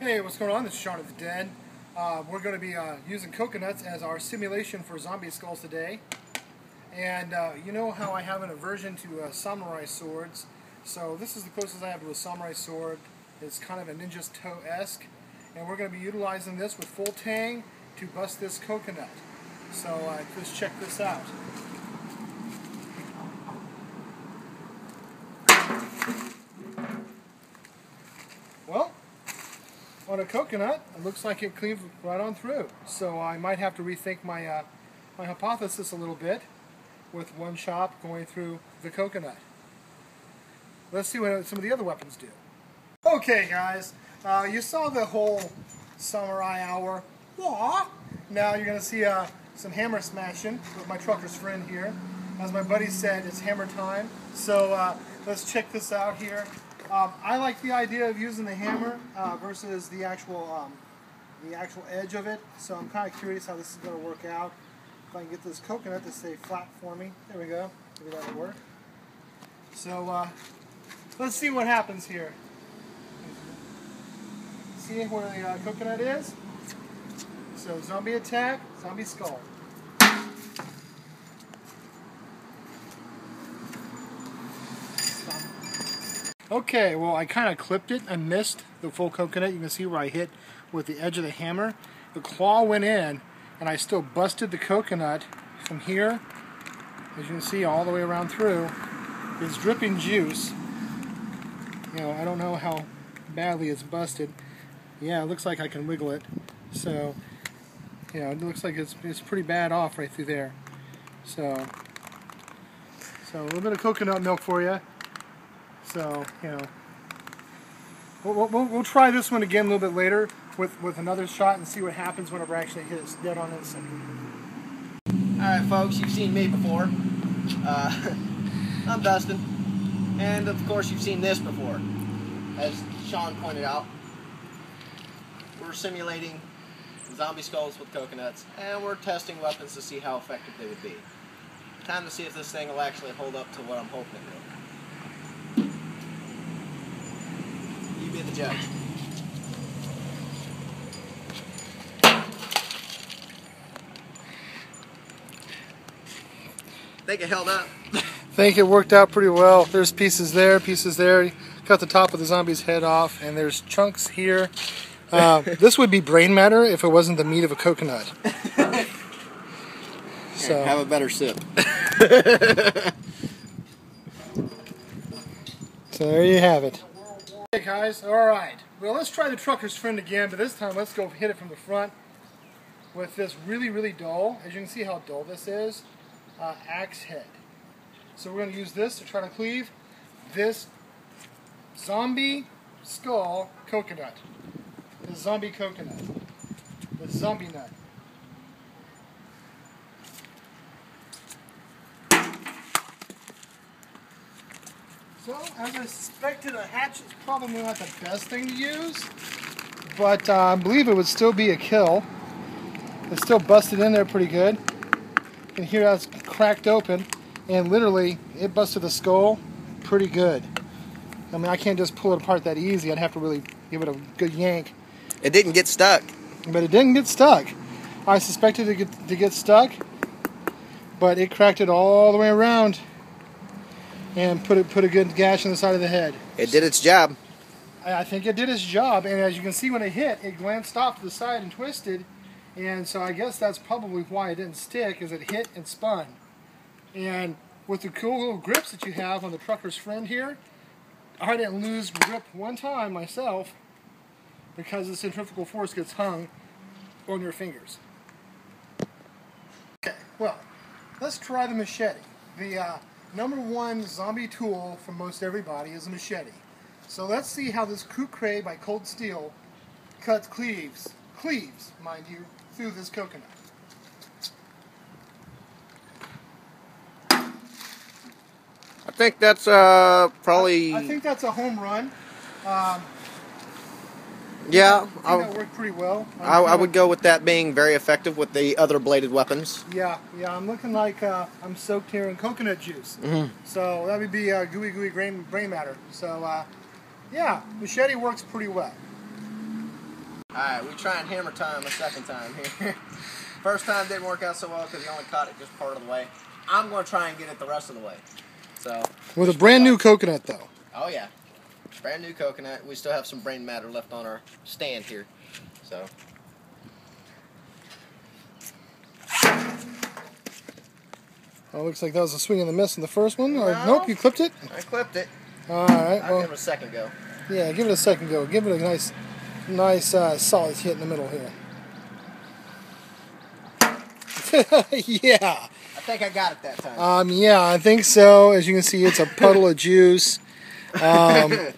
Hey, what's going on? This is Shaun of the Dead. We're going to be using coconuts as our simulation for zombie skulls today. And you know how I have an aversion to samurai swords, so this is the closest I have to a samurai sword. It's kind of a ninja's toe-esque, and we're going to be utilizing this with full tang to bust this coconut. So let's check this out. Well, on a coconut, it looks like it cleaved right on through. So I might have to rethink my my hypothesis a little bit with one chop going through the coconut. Let's see what some of the other weapons do. Okay, guys, you saw the whole samurai hour. Aww. Now you're going to see some hammer smashing with my trucker's friend here. As my buddy said, it's hammer time. So let's check this out here. I like the idea of using the hammer versus the actual edge of it. So I'm kind of curious how this is going to work out. If I can get this coconut to stay flat for me. There we go. Maybe that'll work. So let's see what happens here. See where the coconut is? So zombie attack, zombie skull. Okay, well I kind of clipped it. I missed the full coconut. You can see where I hit with the edge of the hammer. The claw went in and I still busted the coconut from here, as you can see, all the way around through. It's dripping juice. You know, I don't know how badly it's busted. Yeah, it looks like I can wiggle it. So, you know, it looks like it's pretty bad off right through there. So a little bit of coconut milk for you. So, you know, we'll try this one again a little bit later with another shot and see what happens whenever I actually hit it dead on its. Alright folks, you've seen me before. I'm Dustin. And of course you've seen this before. As Shaun pointed out, we're simulating zombie skulls with coconuts, and we're testing weapons to see how effective they would be. Time to see if this thing will actually hold up to what I'm hoping it will. You be the judge. Think it held up? I think it worked out pretty well. There's pieces there, pieces there. Cut the top of the zombie's head off, and there's chunks here. This would be brain matter if it wasn't the meat of a coconut. So have a better sip. So there you have it. Hey guys, alright. Well, let's try the trucker's friend again, but this time let's go hit it from the front with this really, really dull, as you can see how dull this is, axe head. So we're going to use this to try to cleave this zombie skull coconut. The zombie coconut. The zombie nut. So, as I suspected, a hatchet is probably not the best thing to use, but I believe it would still be a kill. It's still busted in there pretty good. You can hear how it's cracked open, and literally, it busted the skull pretty good. I mean, I can't just pull it apart that easy. I'd have to really give it a good yank. It didn't get stuck. But it didn't get stuck. I suspected it to get stuck, but it cracked it all the way around and put a good gash in the side of the head. It did its job. I think it did its job, and as you can see when it hit, it glanced off to the side and twisted, and so I guess that's probably why it didn't stick, is it hit and spun. And with the cool little grips that you have on the trucker's friend here, I didn't lose grip one time myself because the centrifugal force gets hung on your fingers. Okay, well, let's try the machete. The #1 zombie tool for most everybody is a machete. So let's see how this Kukre by Cold Steel cleaves, mind you, through this coconut. I think that's probably... I think that's a home run. Yeah, I think that worked pretty well. I would go with that being very effective with the other bladed weapons. Yeah, I'm looking like I'm soaked here in coconut juice. Mm-hmm. So that would be gooey brain matter. So yeah, machete works pretty well. Alright, we trying hammer time a second time here. First time didn't work out so well because he only caught it just part of the way. I'm going to try and get it the rest of the way. So with a brand new coconut, though. Oh yeah, brand new coconut. We still have some brain matter left on our stand here. So. Oh, looks like that was a swing and a miss in the first one. Or, nope, you clipped it? I clipped it. All right. I'll give it a second go. Yeah, give it a second go. Give it a nice solid hit in the middle here. Yeah. I think I got it that time. Yeah, I think so. As you can see, it's a puddle of juice. Puddle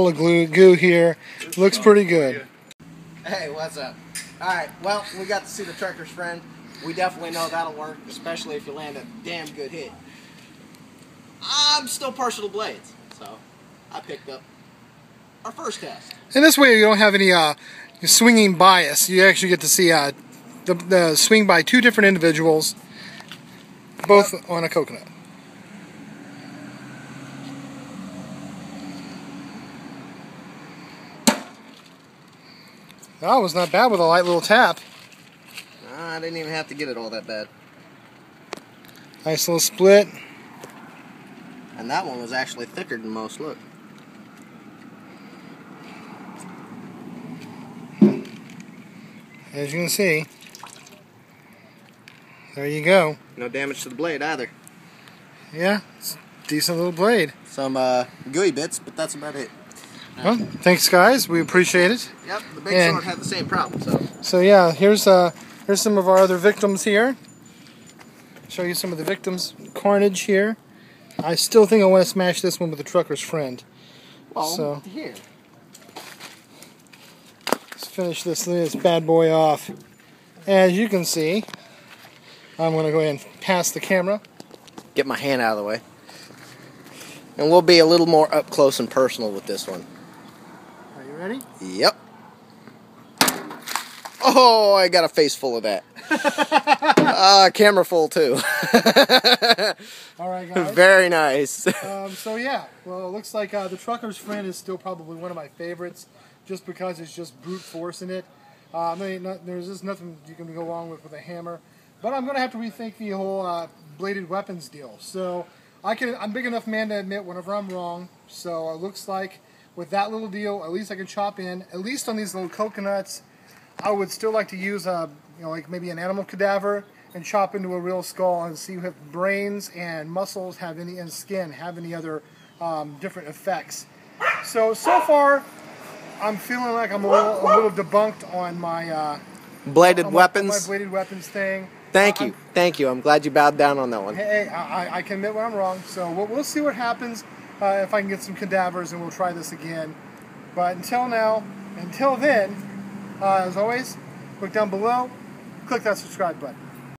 of goo here. Looks pretty good. Hey, what's up? All right, well, we got to see the trucker's friend. We definitely know that'll work, especially if you land a damn good hit. I'm still partial to blades, so I picked up our first test. And this way you don't have any swinging bias. You actually get to see the swing by two different individuals, both on a coconut. That was not bad with a light little tap. I didn't even have to get it all that bad. Nice little split. And that one was actually thicker than most. Look. As you can see, there you go. No damage to the blade either. Yeah, it's a decent little blade. Some gooey bits, but that's about it. Well, thanks guys, we appreciate it. Yep, the big sword had the same problem. So yeah, here's some of our other victims here. Show you some of the victims' carnage here. I still think I want to smash this one with the trucker's friend. Well, so here. Let's finish this bad boy off. As you can see, I'm going to go ahead and pass the camera. Get my hand out of the way. And we'll be a little more up close and personal with this one. Are you ready? Yep. Oh, I got a face full of that. Camera full too. All right, guys. Very nice. So yeah, well, it looks like the trucker's friend is still probably one of my favorites, just because it's just brute force in it. There's just nothing you can go wrong with a hammer. But I'm going to have to rethink the whole bladed weapons deal. So I'm big enough man to admit whenever I'm wrong. So it looks like with that little deal, at least I can chop in, at least on these little coconuts. I would still like to use like maybe an animal cadaver and chop into a real skull and see if brains and muscles have any, and skin have any other different effects. So far, I'm feeling like I'm a little debunked on my bladed weapons. My bladed weapons thing. Thank you. I'm glad you bowed down on that one. Hey, I can admit when I'm wrong. So we'll see what happens if I can get some cadavers, and we'll try this again. But until then, as always, look down below, click that subscribe button.